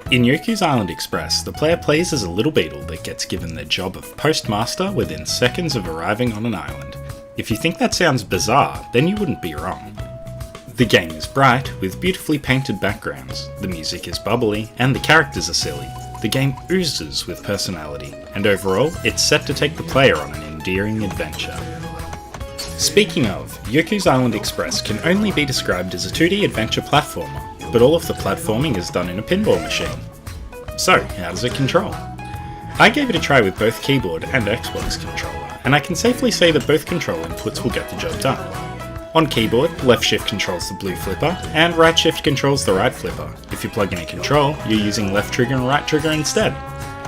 In Yoku's Island Express, the player plays as a little beetle that gets given the job of postmaster within seconds of arriving on an island. If you think that sounds bizarre, then you wouldn't be wrong. The game is bright, with beautifully painted backgrounds, the music is bubbly, and the characters are silly. The game oozes with personality, and overall, it's set to take the player on an endearing adventure. Speaking of, Yoku's Island Express can only be described as a 2D adventure platformer, but all of the platforming is done in a pinball machine. So, how does it control? I gave it a try with both keyboard and Xbox controller, and I can safely say that both control inputs will get the job done. On keyboard, left shift controls the blue flipper, and right shift controls the right flipper. If you plug in a control, you're using left trigger and right trigger instead.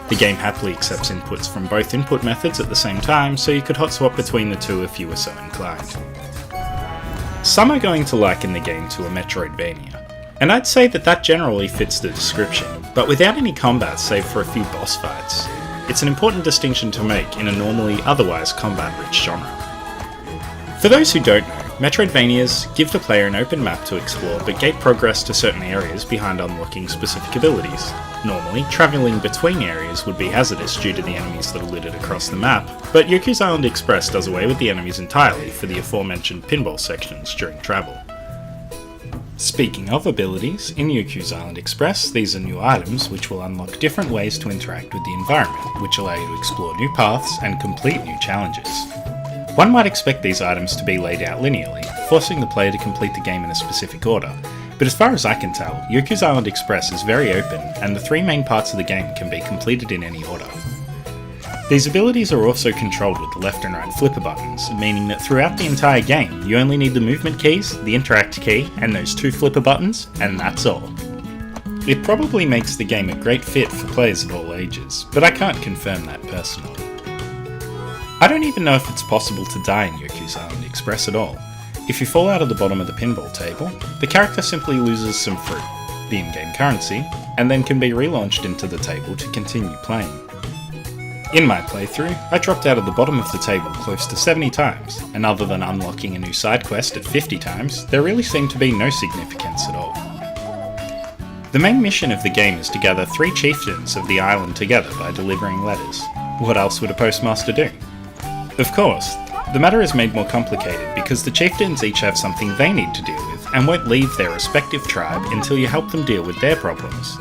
The game happily accepts inputs from both input methods at the same time, so you could hot swap between the two if you were so inclined. Some are going to liken the game to a Metroidvania, and I'd say that generally fits the description, but without any combat save for a few boss fights. It's an important distinction to make in a normally otherwise combat-rich genre. For those who don't know, Metroidvanias give the player an open map to explore but gate progress to certain areas behind unlocking specific abilities. Normally, travelling between areas would be hazardous due to the enemies that are littered across the map, but Yoku's Island Express does away with the enemies entirely for the aforementioned pinball sections during travel. Speaking of abilities, in Yoku's Island Express, these are new items which will unlock different ways to interact with the environment, which allow you to explore new paths and complete new challenges. One might expect these items to be laid out linearly, forcing the player to complete the game in a specific order, but as far as I can tell, Yoku's Island Express is very open, and the three main parts of the game can be completed in any order. These abilities are also controlled with the left and right flipper buttons, meaning that throughout the entire game, you only need the movement keys, the interact key, and those two flipper buttons, and that's all. It probably makes the game a great fit for players of all ages, but I can't confirm that personally. I don't even know if it's possible to die in Yoku's Island Express at all. If you fall out of the bottom of the pinball table, the character simply loses some fruit, the in-game currency, and then can be relaunched into the table to continue playing. In my playthrough, I dropped out of the bottom of the table close to 70 times, and other than unlocking a new side quest at 50 times, there really seemed to be no significance at all. The main mission of the game is to gather 3 chieftains of the island together by delivering letters. What else would a postmaster do? Of course, the matter is made more complicated because the chieftains each have something they need to deal with and won't leave their respective tribe until you help them deal with their problems.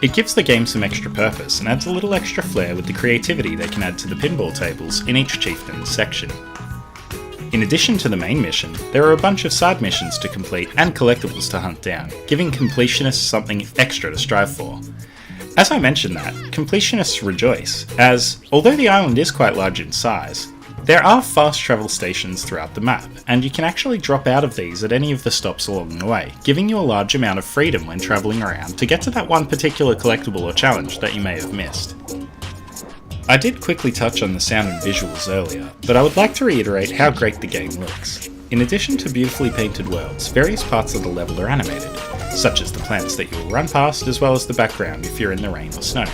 It gives the game some extra purpose and adds a little extra flair with the creativity they can add to the pinball tables in each chieftain's section. In addition to the main mission, there are a bunch of side missions to complete and collectibles to hunt down, giving completionists something extra to strive for. As I mentioned that, completionists rejoice, as, although the island is quite large in size, there are fast travel stations throughout the map, and you can actually drop out of these at any of the stops along the way, giving you a large amount of freedom when travelling around to get to that one particular collectible or challenge that you may have missed. I did quickly touch on the sound and visuals earlier, but I would like to reiterate how great the game looks. In addition to beautifully painted worlds, various parts of the level are animated, such as the plants that you will run past as well as the background if you're in the rain or snow.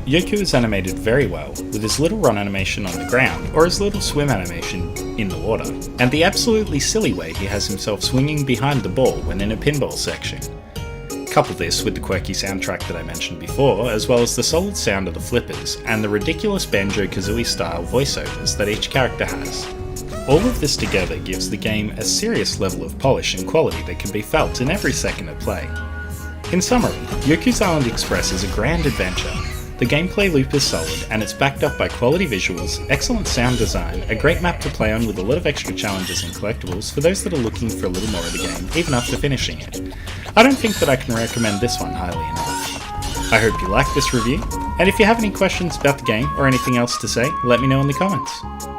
Yoku is animated very well, with his little run animation on the ground or his little swim animation in the water, and the absolutely silly way he has himself swinging behind the ball when in a pinball section. Couple this with the quirky soundtrack that I mentioned before, as well as the solid sound of the flippers and the ridiculous Banjo-Kazooie style voiceovers that each character has. All of this together gives the game a serious level of polish and quality that can be felt in every second of play. In summary, Yoku's Island Express is a grand adventure. The gameplay loop is solid, and it's backed up by quality visuals, excellent sound design, a great map to play on with a lot of extra challenges and collectibles for those that are looking for a little more of the game, even after finishing it. I don't think that I can recommend this one highly enough. I hope you liked this review, and if you have any questions about the game or anything else to say, let me know in the comments.